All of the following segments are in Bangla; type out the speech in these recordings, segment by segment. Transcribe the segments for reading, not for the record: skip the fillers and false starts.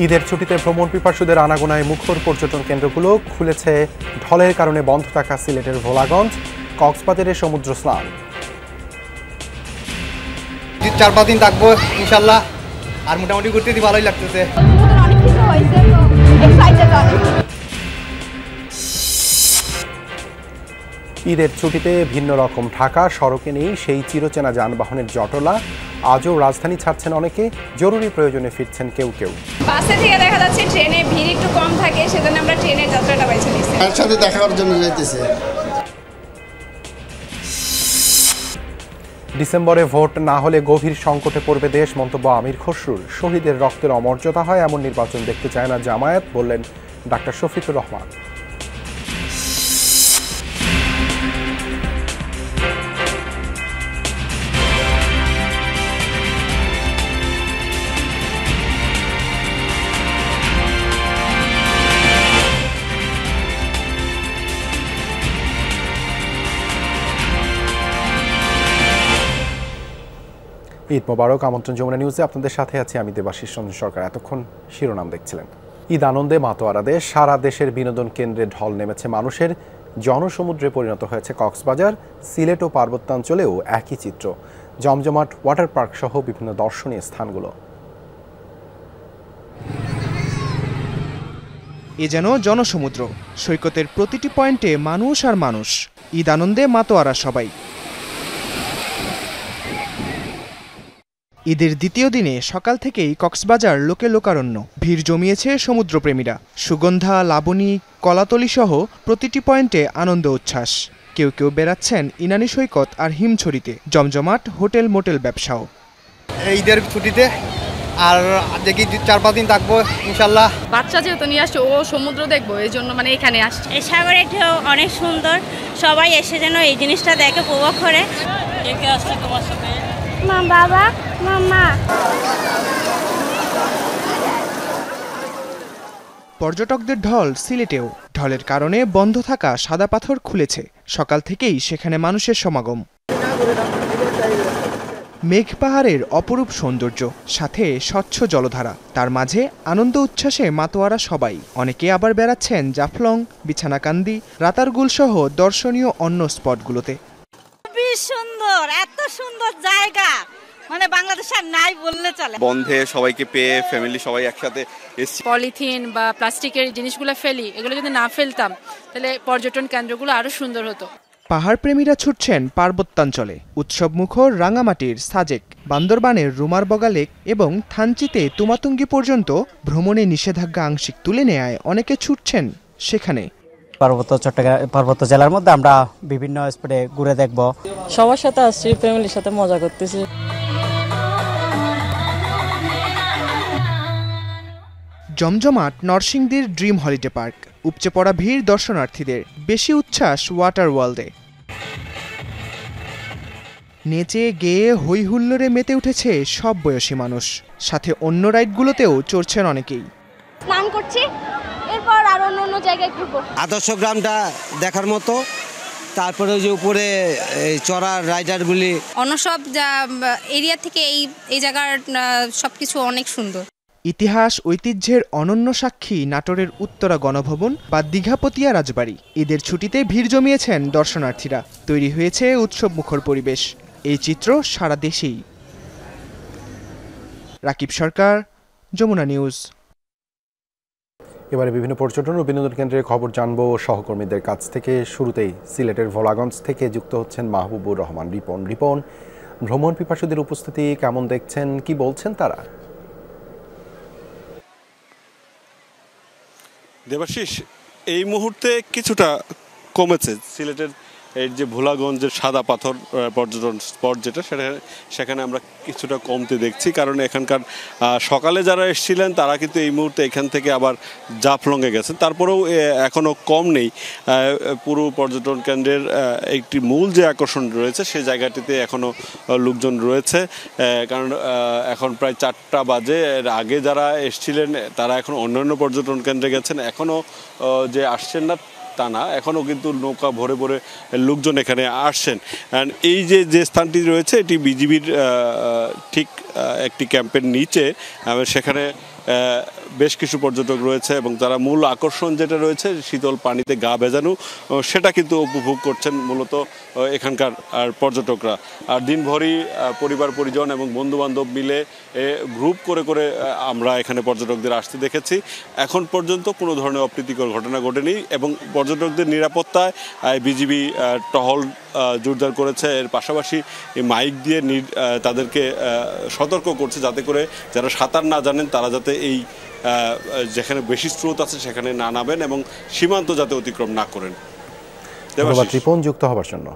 ঈদের ছুটিতে ভ্রমণ পিপাসুদের আনাগোনায় মুখর পর্যটন কেন্দ্রগুলো খুলেছে ঢলের কারণে বন্ধ থাকা সিলেটের ভোলাগঞ্জ, কক্সবাজারের সমুদ্র স্নান। 4-5 দিন থাকবো ইনশাল্লাহ, আর মোটামুটি ঘুরতে ভালোই লাগতেছে। ঈদের ছুটিতে ভিন্ন রকম ঢাকা, সড়কে নেই সেই চিরচেনা যানবাহনের জটলা। আজও রাজধানী ছাড়ছেন অনেকে, জরুরি প্রয়োজনে ফিরছেন কেউ কেউ। বাসে থেকে দেখা যাচ্ছে ট্রেনে ভিড় একটু কম থাকে, সেজন্য আমরা ট্রেনের যাত্রাটা বেছে নিচ্ছি। তার সাথে দেখা করার জন্য যাইতেছে। ডিসেম্বরে ভোট না হলে গভীর সংকটে পড়বে দেশ, মন্তব্য আমির খসরুর। শহীদের রক্তের অমর্যাদা হয় এমন নির্বাচন দেখতে চায় না জামায়াত, বললেন ডাক্তার শফিকুর রহমান। ঈদ মোবারক, আমন্ত্রণ যমুনা নিউজে আপনাদের সাথে আছি আমি দেবাশিস রঞ্জন সরকার। এতক্ষণ শিরোনাম দেখছিলেন। ঈদ আনন্দে মাতোয়ারা দেশ, সারা দেশের বিনোদন কেন্দ্রে ঢল নেমেছে মানুষের। জনসমুদ্রে পরিণত হয়েছে কক্সবাজার, সিলেট ও পার্বত্যাঞ্চলেও একই চিত্র। জমজমাট ওয়াটার পার্ক সহ বিভিন্ন দর্শনীয় স্থানগুলো। এ যেন জনসমুদ্র, সৈকতের প্রতিটি পয়েন্টে মানুষ আর মানুষ। ঈদ আনন্দে মাতোয়ারা সবাই। ঈদের দ্বিতীয় দিনে সকাল থেকেই কক্সবাজার লোকে লোকারণ্য। ভিড় জমিয়েছে সমুদ্রপ্রেমীরা। সুগন্ধা, লাবণী, কলাতলি সহ প্রতিটি পয়েন্টে আনন্দ উচ্ছ্বাস। কেউ কেউ বেড়াচ্ছেন ইনানি সৈকত আর হিমছড়িতে। জমজমাট হোটেল মোটেল ব্যবসাও। ঈদের ছুটিতে আর দেখি 4-5 দিন থাকবো ইনশাল্লাহ। বাচ্চা যেহেতু নিয়ে আসছে, ও সমুদ্র দেখবো, এই জন্য মানে এখানে আসছে। এই সাগরের ঢেউ অনেক সুন্দর, সবাই এসে যেন এই জিনিসটা দেখে উপভোগ করে। কে আসছে তোমার সাথে? মা, বাবা, মামা। পর্যটকদের ঢল সিলেটেও। ঢলের কারণে বন্ধ থাকা সাদা পাথর খুলেছে। সকাল থেকেই সেখানে মানুষের সমাগম। মেঘ পাহাড়ের অপরূপ সৌন্দর্য, সাথে স্বচ্ছ জলধারা। তার মাঝে আনন্দ উচ্ছ্বাসে মাতোয়ারা সবাই। অনেকে আবার বেড়াচ্ছেন জাফলং, বিছানাকান্দি, রাতারগুল সহ দর্শনীয় অন্য স্পটগুলোতে। খুবই সুন্দর, এত সুন্দর জায়গা মানে বাংলাদেশ আর নাই বললে চলে। বন্ধে সবাইকে পেয়ে ফ্যামিলি সবাই একসাথে এসেছি। পলিথিন বা প্লাস্টিকের জিনিসগুলো ফেলি, এগুলো যদি না ফেলতাম তাহলে পর্যটন কেন্দ্রগুলো আরো সুন্দর হতো। পাহাড় প্রেমীরা ছুটছেন পার্বত্যাঞ্চলে। উৎসবমুখর রাঙামাটির সাজেক, বান্দরবানের রুমারবগা লেক এবং থানচিতে তুমাতুঙ্গি পর্যন্ত ভ্রমণে নিষেধাজ্ঞা আংশিক তুলে নেয় অনেকে ছুটছেন সেখানে। পার্বত্য জেলার মধ্যে আমরা বিভিন্ন স্পটে ঘুরে দেখব। সবার সাথে আসছি, ফ্যামিলির সাথে মজা করতেছি। জমজমাট নরসিংদীর ড্রিম হলিডে পার্ক। উপচে পড়া ভিড় দর্শনার্থীদের, বেশি উচ্ছ্বাস ওয়াটার ওয়ার্ল্ডে। নেচে গেয়ে হই হুল্লোড়ে মেতে উঠেছে সব বয়সী মানুষ। সাথে অন্য রাইডগুলোতেও চড়ছেন অনেকেই। স্নান করছি, এরপর আর অন্য জায়গায় ঘুরবো। আদর্শ গ্রামটা দেখার মতো। তারপরে ওই যে উপরে চড়ার রাইডারগুলি, অন্য সব এরিয়া থেকে এই জায়গার সবকিছু অনেক সুন্দর। ইতিহাস ঐতিহ্যের অনন্য সাক্ষী নাটোরের উত্তরা গণভবন বা দীঘাপতিয়া রাজবাড়ি। ঈদের ছুটিতে ভিড় জমিয়েছেন দর্শনার্থীরা। তৈরি হয়েছে উৎসবমুখর পরিবেশ। এই চিত্র সারা দেশেই। রাকিব সরকার, যমুনা নিউজ। এবারে বিভিন্ন পর্যটন ও বিনোদন কেন্দ্রের খবর জানবো সহকর্মীদের কাছ থেকে। শুরুতেই সিলেটের ভোলাগঞ্জ থেকে যুক্ত হচ্ছেন মাহবুবুর রহমান রিপন। ভ্রমণ পিপাসুদের উপস্থিতি কেমন দেখছেন, কি বলছেন তারা? দেবাশিস, এই মুহূর্তে কিছুটা কমেছে। সিলেটের এই যে ভোলাগঞ্জের সাদা পাথর পর্যটন স্পট যেটা, সেখানে আমরা কিছুটা কমতে দেখছি। কারণ এখানকার সকালে যারা এসেছিলেন তারা কিন্তু এই মুহূর্তে এখান থেকে আবার জাফলংয়ে গেছেন। তারপরেও এখনও কম নেই। পুরো পর্যটন কেন্দ্রের একটি মূল যে আকর্ষণ রয়েছে সেই জায়গাটিতে এখনও লোকজন রয়েছে। কারণ এখন প্রায় 4টা বাজে। এর আগে যারা এসেছিলেন তারা এখন অন্যান্য পর্যটন কেন্দ্রে গেছেন, এখনও যে আসছেন না তা না, এখনও কিন্তু নৌকা ভরে ভরে লোকজন এখানে আসছেন। এই যে স্থানটি রয়েছে এটি বিজিবির ঠিক একটি ক্যাম্পের নিচে। সেখানে বেশ কিছু পর্যটক রয়েছে এবং তারা মূল আকর্ষণ যেটা রয়েছে শীতল পানিতে গা ভেজানো, সেটা কিন্তু উপভোগ করছেন মূলত এখানকার পর্যটকরা। আর দিনভরই পরিবার পরিজন এবং বন্ধুবান্ধব মিলে গ্রুপ করে করে আমরা এখানে পর্যটকদের আসতে দেখেছি। এখন পর্যন্ত কোনো ধরনের অপ্রীতিকর ঘটনা ঘটেনি এবং পর্যটকদের নিরাপত্তায় বিজিবি টহল জোরদার করেছে। এর পাশাপাশি মাইক দিয়ে তাদেরকে সতর্ক করছে যাতে করে যারা সাঁতার না জানেন তারা যাতে এই যেখানে বেশি স্রোত আছে সেখানে না নামেন এবং সীমান্ত যাতে অতিক্রম না করেন। ধন্যবাদ রিপন যুক্ত হবার জন্য।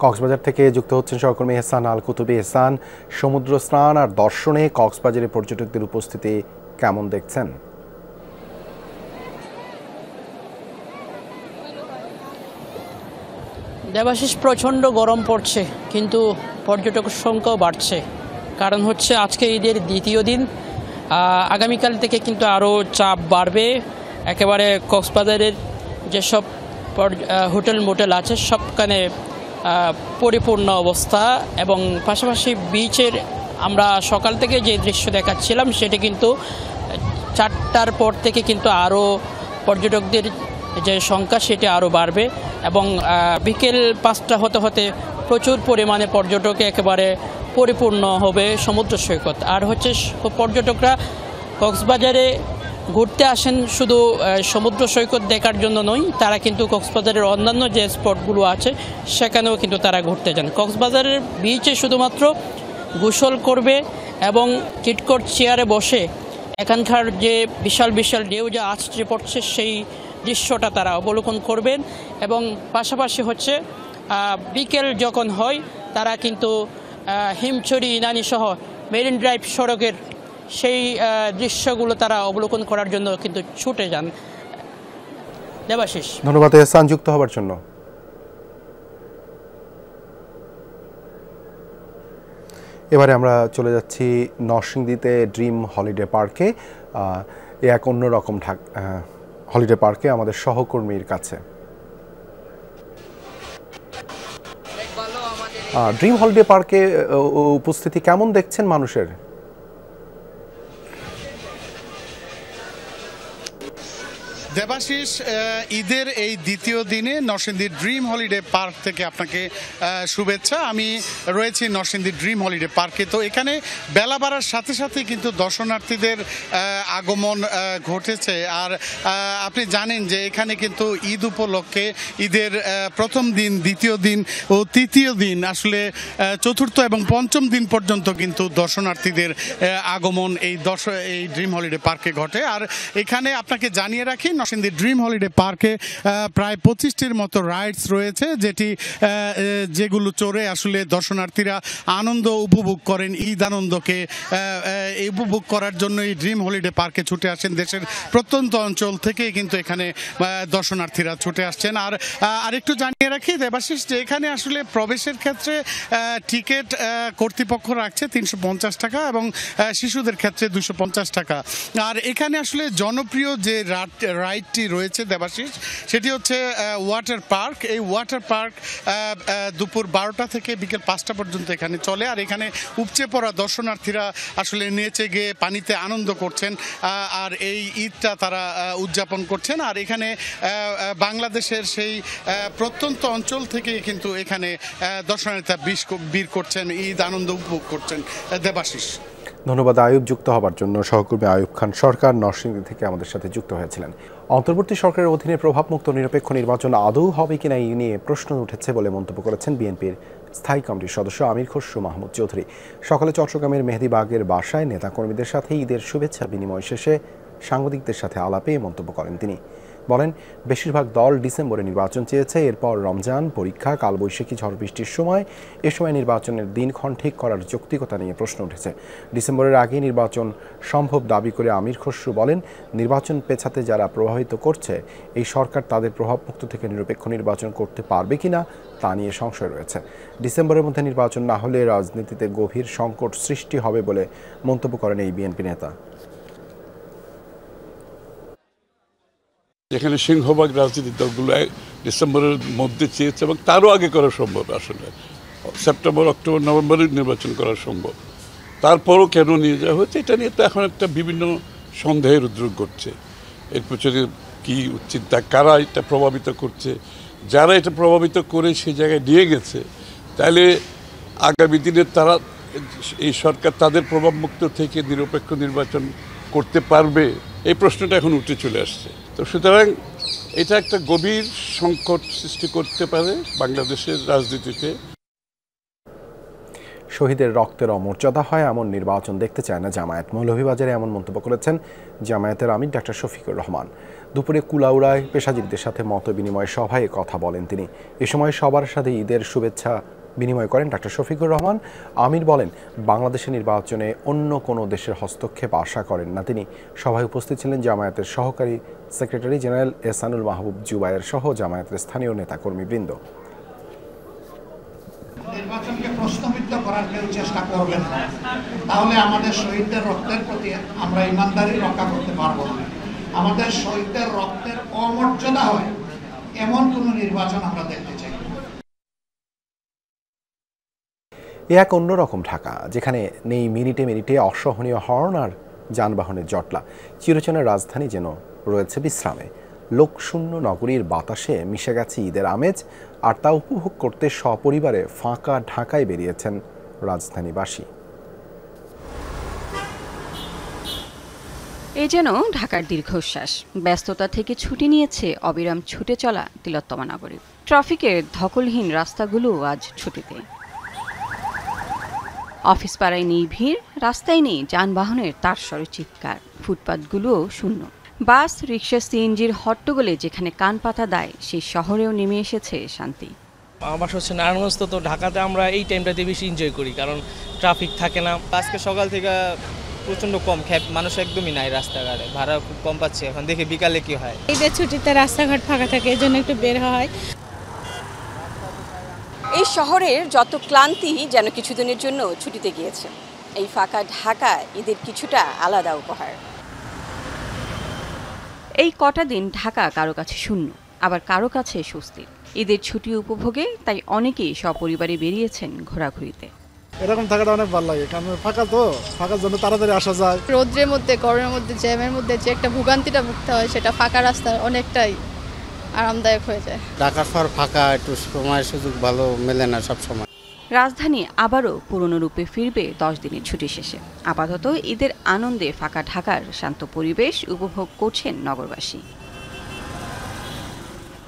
কক্সবাজার থেকে যুক্ত হচ্ছেন সহকর্মী এহসান আল কুতুবী। এহসান, সমুদ্র স্নান আর দর্শনে কক্সবাজারে পর্যটকদের উপস্থিতি কেমন দেখছেন? দেবাশিস, প্রচণ্ড গরম পড়ছে কিন্তু পর্যটকের সংখ্যাও বাড়ছে। কারণ হচ্ছে আজকে ঈদের দ্বিতীয় দিন, আগামীকাল থেকে কিন্তু আরও চাপ বাড়বে। একেবারে কক্সবাজারের যেসব হোটেল মোটেল আছে সবখানে পরিপূর্ণ অবস্থা এবং পাশাপাশি বিচের আমরা সকাল থেকে যে দৃশ্য দেখাচ্ছিলাম সেটি কিন্তু 4টার পর থেকে কিন্তু আরও পর্যটকদের যে সংখ্যা সেটি আরও বাড়বে এবং বিকেল 5টা হতে হতে প্রচুর পরিমাণে পর্যটক একেবারে পরিপূর্ণ হবে সমুদ্র সৈকত। আর হচ্ছে পর্যটকরা কক্সবাজারে ঘুরতে আসেন শুধু সমুদ্র সৈকত দেখার জন্য নয়, তারা কিন্তু কক্সবাজারের অন্যান্য যে স্পটগুলো আছে সেখানেও কিন্তু তারা ঘুরতে যান। কক্সবাজারের বিচে শুধুমাত্র গোসল করবে এবং চিটকট চেয়ারে বসে এখানকার যে বিশাল বিশাল ঢেউ যা আসছে পড়ছে সেই দৃশ্যটা তারা অবলোকন করবেন এবং পাশাপাশি হচ্ছে বিকেল যখন হয় তারা কিন্তু হিমছড়ি ইনানি সহ মেরিন ড্রাইভ সড়কের সেই দৃশ্যগুলো তারা অবলোকন করার জন্য কিন্তু ছুটে যান। দেবাশিস, ধন্যবাদ এহসান যুক্ত হবার জন্য। এবারে আমরা চলে যাচ্ছি নরসিংদীতে ড্রিম হলিডে পার্কে। এক অন্যরকম হলিডে পার্কে আমাদের সহকর্মীর কাছে। ড্রিম হলিডে পার্কে উপস্থিতি কেমন দেখছেন মানুষের? দেবাশিস, ঈদের এই দ্বিতীয় দিনে নরসিংদী ড্রিম হলিডে পার্ক থেকে আপনাকে শুভেচ্ছা। আমি রয়েছি নরসিংদী ড্রিম হলিডে পার্কে। তো এখানে বেলা বাড়ার সাথে সাথে কিন্তু দর্শনার্থীদের আগমন ঘটেছে। আর আপনি জানেন যে এখানে কিন্তু ঈদ উপলক্ষে ঈদের প্রথম দিন, দ্বিতীয় দিন ও তৃতীয় দিন, আসলে চতুর্থ এবং পঞ্চম দিন পর্যন্ত কিন্তু দর্শনার্থীদের আগমন এই ড্রিম হলিডে পার্কে ঘটে। আর এখানে আপনাকে জানিয়ে রাখি, নরসিংদী ড্রিম হলিডে পার্কে প্রায় 25টির মতো রাইডস রয়েছে, যেগুলো চড়ে আসলে দর্শনার্থীরা আনন্দ উপভোগ করেন। ঈদ আনন্দকে উপভোগ করার জন্য এই ড্রিম হলিডে পার্কে ছুটে আসেন দেশের প্রত্যন্ত অঞ্চল থেকে কিন্তু এখানে দর্শনার্থীরা ছুটে আসছেন। আর একটু জানিয়ে রাখি দেবাশিস যে এখানে আসলে প্রবেশের ক্ষেত্রে টিকিট কর্তৃপক্ষ রাখছে 350 টাকা এবং শিশুদের ক্ষেত্রে 250 টাকা। আর এখানে আসলে জনপ্রিয় যে রাইডটি রয়েছে দেবাশিস, সেটি হচ্ছে ওয়াটার পার্ক। এই ওয়াটার পার্ক দুপুর 12টা থেকে বিকেল 5টা পর্যন্ত এখানে চলে। আর এখানে উপচে পড়া দর্শনার্থীরা আসলে নেচে গিয়ে পানিতে আনন্দ করছেন আর এই ঈদটা তারা উদযাপন করছেন। আর এখানে বাংলাদেশের সেই প্রত্যন্ত অঞ্চল থেকে কিন্তু এখানে দর্শনার্থীরা ভিড় করছেন, ঈদ আনন্দ উপভোগ করছেন। দেবাশিস, ধন্যবাদ আয়ুব যুক্ত হবার জন্য। সহকর্মী আয়ুব খান সরকার নরসিংদী থেকে আমাদের সাথে যুক্ত হয়েছিলেন। অন্তর্বর্তী সরকারের অধীনে প্রভাবমুক্ত নিরপেক্ষ নির্বাচন আদৌ হবে কিনা এই নিয়ে প্রশ্ন উঠেছে বলে মন্তব্য করেছেন বিএনপির স্থায়ী কমিটির সদস্য আমির খসরু মাহমুদ চৌধুরী। সকালে চট্টগ্রামের মেহেদীবাগের বাসায় নেতাকর্মীদের সাথে ঈদের শুভেচ্ছা বিনিময় শেষে সাংবাদিকদের সাথে আলাপে মন্তব্য করেন তিনি। বলেন, বেশিরভাগ দল ডিসেম্বরে নির্বাচন চেয়েছে, এরপর রমজান, পরীক্ষা, কালবৈশাখী, ঝড় বৃষ্টির সময় এ সময় নির্বাচনের দিনক্ষণ ঠিক করার যৌক্তিকতা নিয়ে প্রশ্ন উঠেছে। ডিসেম্বরের আগে নির্বাচন সম্ভব দাবি করে আমির খসরু বলেন, নির্বাচন পেছাতে যারা প্রভাবিত করছে এই সরকার তাদের প্রভাবমুক্ত থেকে নিরপেক্ষ নির্বাচন করতে পারবে কিনা তা নিয়ে সংশয় রয়েছে। ডিসেম্বরের মধ্যে নির্বাচন না হলে রাজনীতিতে গভীর সংকট সৃষ্টি হবে বলে মন্তব্য করেন এই বিএনপি নেতা। এখানে সিংহভাগ রাজনৈতিক দলগুলো ডিসেম্বরের মধ্যে চেয়েছে এবং তারও আগে করা সম্ভব। আসলে সেপ্টেম্বর, অক্টোবর, নভেম্বরে নির্বাচন করা সম্ভব। তারপরও কেন নিয়ে যাওয়া হয়েছে এটা নিয়ে তো এখন একটা বিভিন্ন সন্দেহের উদ্রেক ঘটছে। এর পেছনে কি চিন্তা, কারা এটা প্রভাবিত করছে, যারা এটা প্রভাবিত করে সেই জায়গায় নিয়ে গেছে, তাহলে আগামী দিনে তারা এই সরকার তাদের প্রভাবমুক্ত থেকে নিরপেক্ষ নির্বাচন করতে পারবে, এই প্রশ্নটা এখন উঠে চলে আসছে। তো সুতরাং এটা একটা গভীর সংকট সৃষ্টি করতে পারে বাংলাদেশের রাজনীতিতে। শহীদের রক্তের অমর্যাদা হয় এমন নির্বাচন দেখতে চায় না জামায়াত। মৌলভীবাজারে এমন মন্তব্য করেছেন জামায়াতের আমির ডাক্তার শফিকুর রহমান। দুপুরে কুলাউড়ায় পেশাজীবীদের সাথে মত বিনিময় সভায় কথা বলেন তিনি। এ সময় সবার সাথে ঈদের শুভেচ্ছা বিনিময় করেন ডাক্তার শফিকুর রহমান। আমির বলেন, বাংলাদেশের নির্বাচনে অন্য কোনো দেশের হস্তক্ষেপ আশা করেন না তিনি। সভায় উপস্থিত ছিলেন জামায়াতের সহকারী সেক্রেটারি জেনারেল এহসানুল মাহবুব জুবায়ের সহ জামায়াতের স্থানীয় নেতাকর্মীবৃন্দ। নির্বাচনকে প্রশ্নবিদ্ধ করার কেউ চেষ্টা করবেন না, তাহলে আমাদের শহীদদের রক্তের প্রতি আমরা ইমানদারি রক্ষা করতে পারবো না। আমাদের শহীদদের রক্তের অমর্যাদা হয় এমন কোনো নির্বাচন আমরা দেখতে চাই। এক অন্যরকম ঢাকা, যেখানে নেই মিনিটে মিনিটে অসহনীয় হর্ন আর যানবাহনের জটলা। চিরচেনার রাজধানী যেন রয়েছে বিশ্রামে। লোকশূন্য নগরীর বাতাসে মিশে গেছে ঈদের আমেজ, আর তা উপভোগ করতে সপরিবারে ফাঁকা ঢাকায় বেরিয়েছেন রাজধানীবাসী। এই যেন ঢাকার দীর্ঘশ্বাস। ব্যস্ততা থেকে ছুটি নিয়েছে অবিরাম ছুটে চলা তিলোত্তমা নগরী। ট্রাফিকের ধকলহীন রাস্তাগুলো আজ ছুটিতে। অফিস পাড়ায় নেই ভিড়, রাস্তায় নেই যানবাহনের তারস্বরে চিৎকার, ফুটপাতগুলোও শূন্য। বাস, রিক্সা, সিএনজির হট্টগোলে যেখানে কান পাতা দেয়, সেই শহরেও নেমে এসেছে শান্তি। আমার বাসা হচ্ছে নারায়ণগঞ্জ, তো ঢাকাতে আমরা এই টাইমটাতে বেশি এনজয় করি, কারণ ট্রাফিক থাকে না। আজকে সকাল থেকে প্রচণ্ড কম, মানুষ একদমই নাই রাস্তাঘাটে, ভাড়া খুব কম পাচ্ছে। এখন দেখি বিকালে কি হয়। ঈদের ছুটিতে রাস্তাঘাট ফাঁকা থাকে, এই জন্য একটু বের হয়। এই শহরের যত ক্লান্তি যেন কিছুদিনের জন্য ছুটিতে গিয়েছে। এই ফাঁকা ঢাকা ঈদের কিছুটা আলাদা উপহার। এই কটা দিন ঢাকা কারো কাছে শূন্য, আবার কারো কাছে স্বস্তির। ঈদের ছুটি উপভোগে তাই অনেকেই সপরিবারে বেরিয়েছেন ঘোরাঘুরিতে। এরকম থাকাটা অনেক ভালো লাগে, কারণ ফাঁকা তো, ফাঁকার জন্য তাড়াতাড়ি আসা যায়। রোদ্রের মধ্যে, গরমের মধ্যে, জ্যামের মধ্যে যে একটা ভোগান্তিটা ভুগতে হয়, সেটা ফাঁকা রাস্তায় অনেকটাই আরামদায়ক হয়ে যায়। ঢাকার শহর ফাঁকা, একটু সময় সুযোগ ভালো মেলে না সব সময়। রাজধানী আবারও পুরনো রূপে ফিরবে 10 দিনের ছুটি শেষে। আপাতত ঈদের আনন্দে ফাঁকা ঢাকার শান্ত পরিবেশ উপভোগ করছেন নগরবাসী।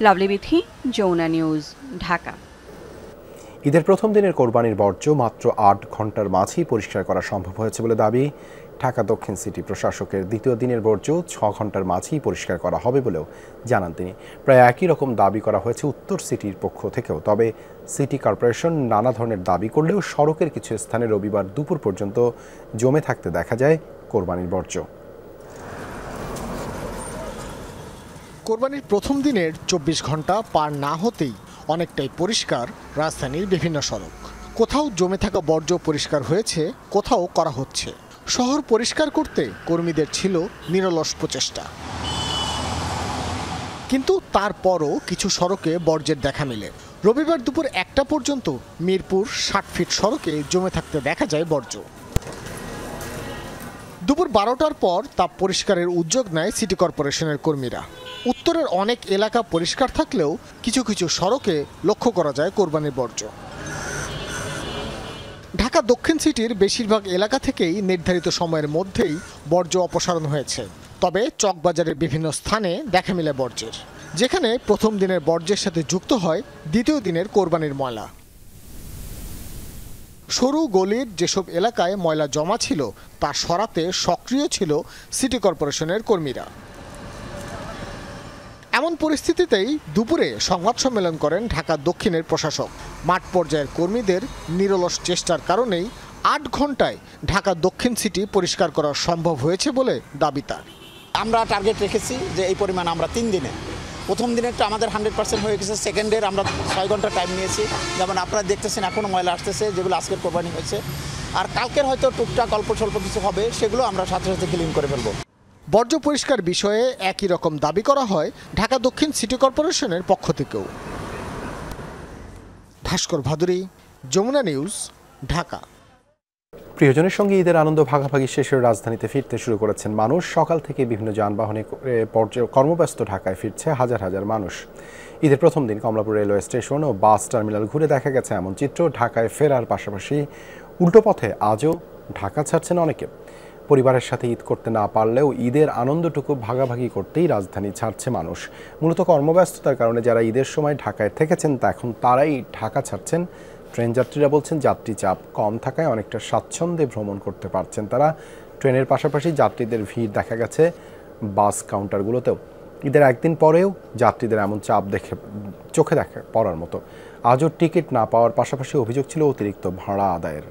লাভলি বিথি, যমুনা নিউজ, ঢাকা। ঈদের প্রথম দিনের কোরবানির বর্জ্য মাত্র 8 ঘন্টার মাঝেই পরিষ্কার করা সম্ভব হয়েছে বলে দাবি ঢাকা দক্ষিণ সিটি প্রশাসকের। দ্বিতীয় দিনের বর্জ্য 6 ঘন্টার মাঝেই পরিষ্কার করা হবে বলেও জানান তিনি। প্রায় একই রকম দাবি করা হয়েছে উত্তর সিটির পক্ষ থেকেও। তবে সিটি কর্পোরেশন নানা ধরনের দাবি করলেও সড়কের কিছু স্থানে রবিবার দুপুর পর্যন্ত জমে থাকতে দেখা যায় কোরবানির বর্জ্য। কোরবানির প্রথম দিনের 24 ঘন্টা পার না হতেই অনেকটাই পরিষ্কার রাজধানীর বিভিন্ন সড়ক। কোথাও জমে থাকা বর্জ্য পরিষ্কার হয়েছে, কোথাও করা হচ্ছে। শহর পরিষ্কার করতে কর্মীদের ছিল নিরলস প্রচেষ্টা, কিন্তু তারপরও কিছু সড়কে বর্জ্যের দেখা মেলে। রবিবার দুপুর 1টা পর্যন্ত মিরপুর 60 ফিট সড়কে জমে থাকতে দেখা যায় বর্জ্য। দুপুর 12টার পর তা পরিষ্কারের উদ্যোগ নেয় সিটি কর্পোরেশনের কর্মীরা। উত্তরের অনেক এলাকা পরিষ্কার থাকলেও কিছু কিছু সড়কে লক্ষ্য করা যায় কোরবানির বর্জ্য। ঢাকা দক্ষিণ সিটির বেশিরভাগ এলাকা থেকেই নির্ধারিত সময়ের মধ্যেই বর্জ্য অপসারণ হয়েছে। তবে চকবাজারের বিভিন্ন স্থানে দেখা মিলে বর্জ্যের, যেখানে প্রথম দিনের বর্জ্যের সাথে যুক্ত হয় দ্বিতীয় দিনের কোরবানির ময়লা। সরু গলির যেসব এলাকায় ময়লা জমা ছিল তা সরাতে সক্রিয় ছিল সিটি কর্পোরেশনের কর্মীরা। এমন পরিস্থিতিতেই দুপুরে সংবাদ সম্মেলন করেন ঢাকা দক্ষিণের প্রশাসক। মাঠ পর্যায়ের কর্মীদের নিরলস চেষ্টার কারণেই 8 ঘন্টায় ঢাকা দক্ষিণ সিটি পরিষ্কার করা সম্ভব হয়েছে বলে দাবি তার। আমরা টার্গেট রেখেছি যে এই পরিমাণ আমরা 3 দিনে, প্রথম দিনেরটা আমাদের 100% হয়ে গেছে, সেকেন্ডের আমরা 6 ঘন্টা টাইম নিয়েছি। যেমন আপনারা দেখতেছেন এখনও ময়লা আসতেছে, যেগুলো আজকের কোরবানি হয়েছে। আর কালকের হয়তো টুকটাক অল্প স্বল্প কিছু হবে, সেগুলো আমরা সাথে সাথে ক্লিন করে ফেলবো। বর্জ্য পরিষ্কার বিষয়ে একই রকম দাবি করা হয় ঢাকা দক্ষিণ সিটি কর্পোরেশনের পক্ষ থেকেও। ভাস্কর ভাদুরী, যমুনা নিউজ, ঢাকা। প্রিয়জনের সঙ্গে ঈদের আনন্দ ভাগাভাগি শেষে রাজধানীতে ফিরতে শুরু করেছেন মানুষ। সকাল থেকে বিভিন্ন যানবাহনে কর্মব্যস্ত ঢাকায় ফিরছে হাজার হাজার মানুষ। ঈদের প্রথম দিন কমলাপুর রেলওয়ে স্টেশন ও বাস টার্মিনাল ঘুরে দেখা গেছে এমন চিত্র। ঢাকায় ফেরার পাশাপাশি উল্টো পথে আজও ঢাকা ছাড়ছেন অনেকে। পরিবারের সাথে ঈদ করতে না পারলেও ঈদের আনন্দটুকু ভাগাভাগি করতেই রাজধানী ছাড়ছে মানুষ। মূলত কর্মব্যস্ততার কারণে যারা ঈদের সময় ঢাকায় থেকেছেন এখন তারাই ঢাকা ছাড়ছেন। ট্রেন যাত্রীরা বলছেন যাত্রী চাপ কম থাকায় অনেকটা স্বাচ্ছন্দ্যে ভ্রমণ করতে পারছেন তারা। ট্রেনের পাশাপাশি যাত্রীদের ভিড় দেখা গেছে বাস কাউন্টারগুলোতেও। ঈদের একদিন পরেও যাত্রীদের এমন চাপ চোখে দেখে পড়ার মতো। আজও টিকিট না পাওয়ার পাশাপাশি অভিযোগ ছিল অতিরিক্ত ভাড়া আদায়ের।